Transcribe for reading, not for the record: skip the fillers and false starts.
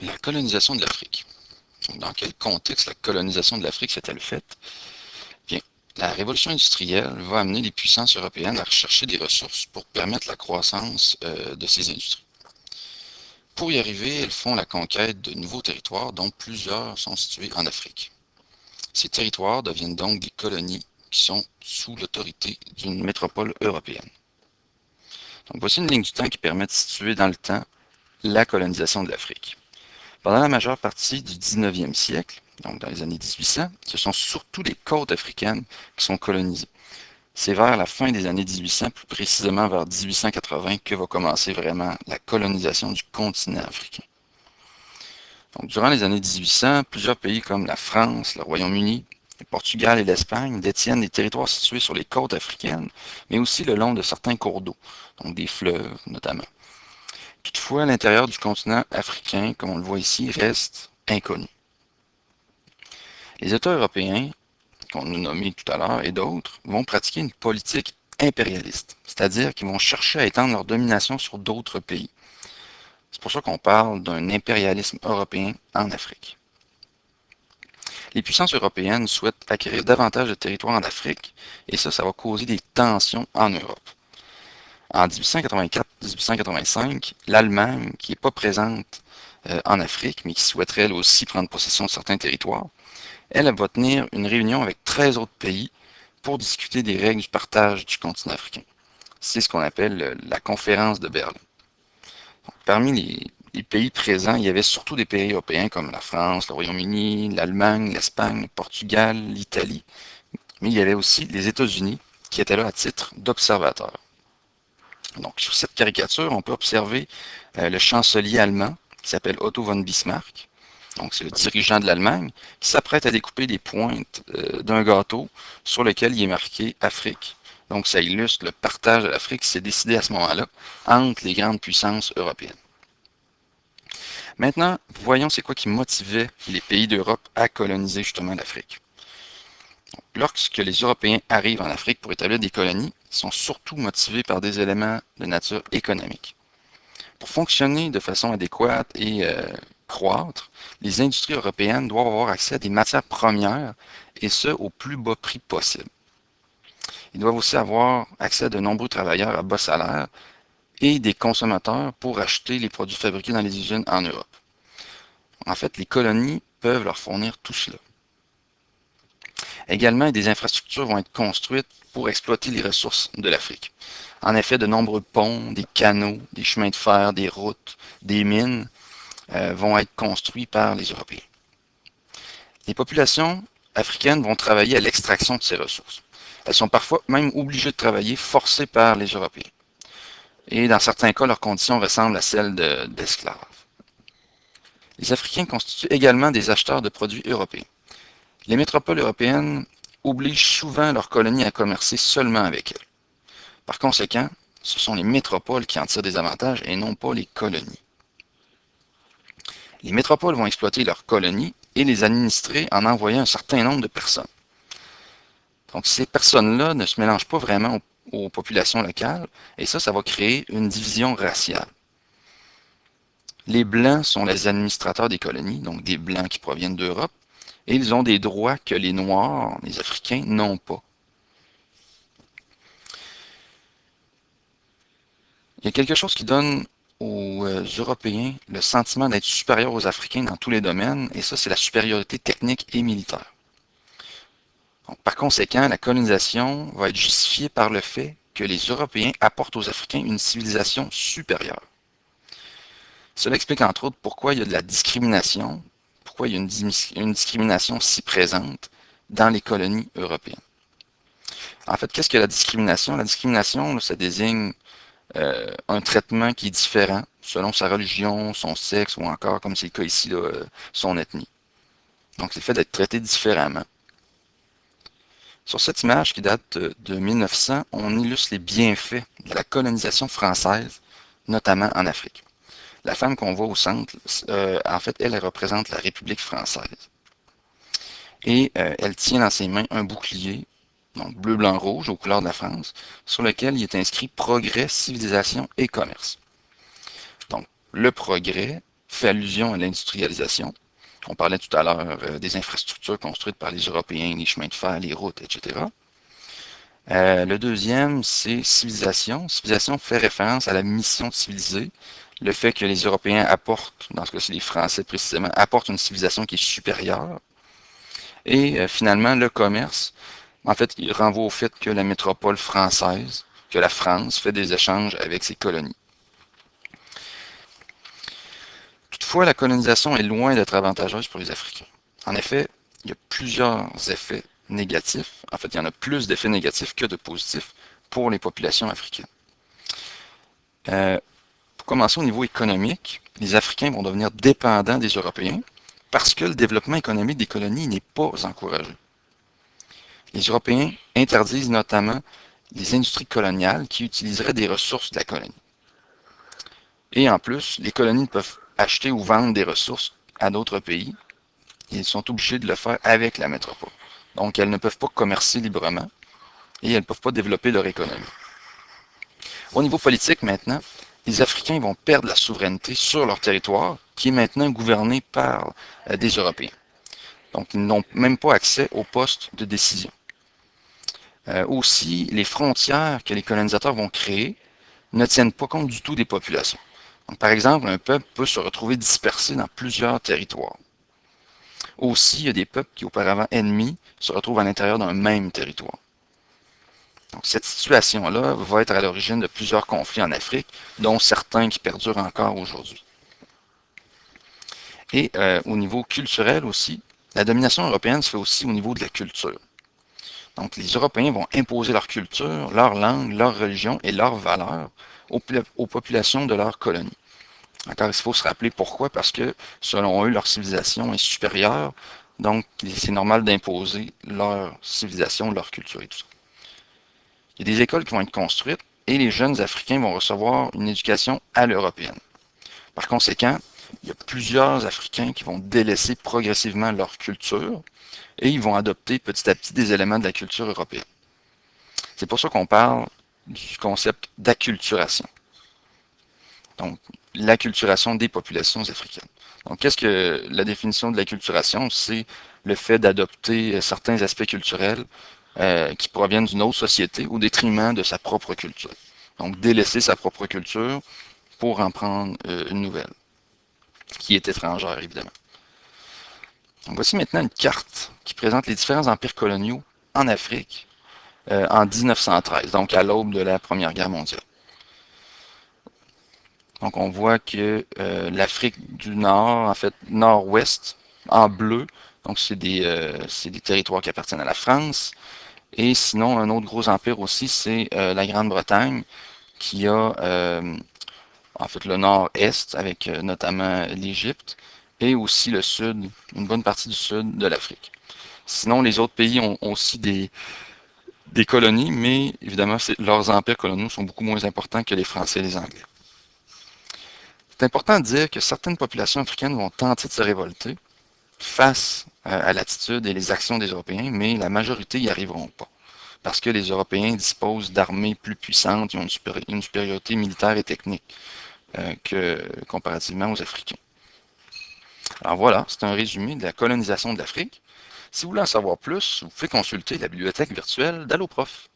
La colonisation de l'Afrique. Dans quel contexte la colonisation de l'Afrique s'est-elle faite? Bien, la révolution industrielle va amener les puissances européennes à rechercher des ressources pour permettre la croissance de ces industries. Pour y arriver, elles font la conquête de nouveaux territoires, dont plusieurs sont situés en Afrique. Ces territoires deviennent donc des colonies qui sont sous l'autorité d'une métropole européenne. Donc voici une ligne du temps qui permet de situer dans le temps la colonisation de l'Afrique. Pendant la majeure partie du 19e siècle, donc dans les années 1800, ce sont surtout les côtes africaines qui sont colonisées. C'est vers la fin des années 1800, plus précisément vers 1880, que va commencer vraiment la colonisation du continent africain. Donc, durant les années 1800, plusieurs pays comme la France, le Royaume-Uni, le Portugal et l'Espagne détiennent des territoires situés sur les côtes africaines, mais aussi le long de certains cours d'eau, donc des fleuves notamment. Toutefois, l'intérieur du continent africain, comme on le voit ici, reste inconnu. Les États européens, qu'on a nommés tout à l'heure, et d'autres, vont pratiquer une politique impérialiste, c'est-à-dire qu'ils vont chercher à étendre leur domination sur d'autres pays. C'est pour ça qu'on parle d'un impérialisme européen en Afrique. Les puissances européennes souhaitent acquérir davantage de territoires en Afrique, et ça va causer des tensions en Europe. En 1884-1885, l'Allemagne, qui n'est pas présente en Afrique, mais qui souhaiterait elle aussi prendre possession de certains territoires, elle va tenir une réunion avec 13 autres pays pour discuter des règles du partage du continent africain. C'est ce qu'on appelle la conférence de Berlin. Donc, parmi les pays présents, il y avait surtout des pays européens comme la France, le Royaume-Uni, l'Allemagne, l'Espagne, le Portugal, l'Italie, mais il y avait aussi les États-Unis qui étaient là à titre d'observateurs. Donc, sur cette caricature, on peut observer le chancelier allemand qui s'appelle Otto von Bismarck. Donc, c'est le dirigeant de l'Allemagne qui s'apprête à découper des pointes d'un gâteau sur lequel il est marqué Afrique. Donc, ça illustre le partage de l'Afrique qui s'est décidé à ce moment-là entre les grandes puissances européennes. Maintenant, voyons c'est quoi qui motivait les pays d'Europe à coloniser justement l'Afrique. Lorsque les Européens arrivent en Afrique pour établir des colonies, ils sont surtout motivés par des éléments de nature économique. Pour fonctionner de façon adéquate et croître, les industries européennes doivent avoir accès à des matières premières, et ce, au plus bas prix possible. Ils doivent aussi avoir accès à de nombreux travailleurs à bas salaire et des consommateurs pour acheter les produits fabriqués dans les usines en Europe. En fait, les colonies peuvent leur fournir tout cela. Également, des infrastructures vont être construites pour exploiter les ressources de l'Afrique. En effet, de nombreux ponts, des canaux, des chemins de fer, des routes, des mines vont être construits par les Européens. Les populations africaines vont travailler à l'extraction de ces ressources. Elles sont parfois même obligées de travailler, forcées par les Européens. Et dans certains cas, leurs conditions ressemblent à celles d'esclaves. Les Africains constituent également des acheteurs de produits européens. Les métropoles européennes obligent souvent leurs colonies à commercer seulement avec elles. Par conséquent, ce sont les métropoles qui en tirent des avantages et non pas les colonies. Les métropoles vont exploiter leurs colonies et les administrer en envoyant un certain nombre de personnes. Donc ces personnes-là ne se mélangent pas vraiment aux populations locales, et ça va créer une division raciale. Les Blancs sont les administrateurs des colonies, donc des Blancs qui proviennent d'Europe, et ils ont des droits que les Noirs, les Africains, n'ont pas. Il y a quelque chose qui donne aux Européens le sentiment d'être supérieurs aux Africains dans tous les domaines, et ça, c'est la supériorité technique et militaire. Donc, par conséquent, la colonisation va être justifiée par le fait que les Européens apportent aux Africains une civilisation supérieure. Cela explique entre autres pourquoi il y a de la discrimination, pourquoi il y a une discrimination si présente dans les colonies européennes. En fait, qu'est-ce que la discrimination? La discrimination, ça désigne un traitement qui est différent selon sa religion, son sexe ou encore, comme c'est le cas ici, là, son ethnie. Donc, c'est le fait d'être traité différemment. Sur cette image qui date de 1900, on illustre les bienfaits de la colonisation française, notamment en Afrique. La femme qu'on voit au centre, en fait, elle représente la République française. Et elle tient dans ses mains un bouclier, donc bleu, blanc, rouge, aux couleurs de la France, sur lequel il est inscrit Progrès, Civilisation et Commerce. le progrès fait allusion à l'industrialisation. On parlait tout à l'heure des infrastructures construites par les Européens, les chemins de fer, les routes, etc. Le deuxième, c'est civilisation. Civilisation fait référence à la mission de civiliser, le fait que les Européens apportent, dans ce cas-ci les Français précisément, apportent une civilisation qui est supérieure. Et finalement, le commerce, en fait, il renvoie au fait que la métropole française, que la France, fait des échanges avec ses colonies. Toutefois, la colonisation est loin d'être avantageuse pour les Africains. En effet, il y a plusieurs effets négatifs. En fait, il y en a plus d'effets négatifs que de positifs pour les populations africaines. Pour commencer au niveau économique, les Africains vont devenir dépendants des Européens parce que le développement économique des colonies n'est pas encouragé. Les Européens interdisent notamment les industries coloniales qui utiliseraient des ressources de la colonie. Et en plus, les colonies peuvent acheter ou vendre des ressources à d'autres pays. Et ils sont obligés de le faire avec la métropole. Donc, elles ne peuvent pas commercer librement et elles ne peuvent pas développer leur économie. Au niveau politique, maintenant, les Africains vont perdre la souveraineté sur leur territoire, qui est maintenant gouverné par des Européens. Donc, ils n'ont même pas accès aux postes de décision. Aussi, les frontières que les colonisateurs vont créer ne tiennent pas compte du tout des populations. Donc, par exemple, un peuple peut se retrouver dispersé dans plusieurs territoires. Aussi, il y a des peuples qui, auparavant ennemis, se retrouvent à l'intérieur d'un même territoire. Donc, cette situation-là va être à l'origine de plusieurs conflits en Afrique, dont certains qui perdurent encore aujourd'hui. Et au niveau culturel aussi, la domination européenne se fait aussi au niveau de la culture. Donc, les Européens vont imposer leur culture, leur langue, leur religion et leurs valeurs aux populations de leur colonie. Encore, il faut se rappeler pourquoi, parce que selon eux, leur civilisation est supérieure, donc c'est normal d'imposer leur civilisation, leur culture et tout ça. Il y a des écoles qui vont être construites et les jeunes Africains vont recevoir une éducation à l'européenne. Par conséquent, il y a plusieurs Africains qui vont délaisser progressivement leur culture et ils vont adopter petit à petit des éléments de la culture européenne. C'est pour ça qu'on parle du concept d'acculturation. Donc, l'acculturation des populations africaines. Donc, qu'est-ce que la définition de l'acculturation? C'est le fait d'adopter certains aspects culturels qui proviennent d'une autre société au détriment de sa propre culture. Donc, délaisser sa propre culture pour en prendre une nouvelle, qui est étrangère, évidemment. Donc, voici maintenant une carte qui présente les différents empires coloniaux en Afrique en 1913, donc à l'aube de la Première Guerre mondiale. Donc, on voit que l'Afrique du Nord, en fait, nord-ouest, en bleu, donc c'est des territoires qui appartiennent à la France. Et sinon, un autre gros empire aussi, c'est la Grande-Bretagne, qui a en fait le nord-est, avec notamment l'Égypte, et aussi le sud, une bonne partie du sud de l'Afrique. Sinon, les autres pays ont aussi des colonies, mais évidemment, leurs empires coloniaux sont beaucoup moins importants que les Français et les Anglais. C'est important de dire que certaines populations africaines vont tenter de se révolter face à l'attitude et les actions des Européens, mais la majorité n'y arriveront pas. Parce que les Européens disposent d'armées plus puissantes, ils ont une supériorité militaire et technique comparativement aux Africains. Alors voilà, c'est un résumé de la colonisation de l'Afrique. Si vous voulez en savoir plus, vous pouvez consulter la bibliothèque virtuelle d'AlloProf.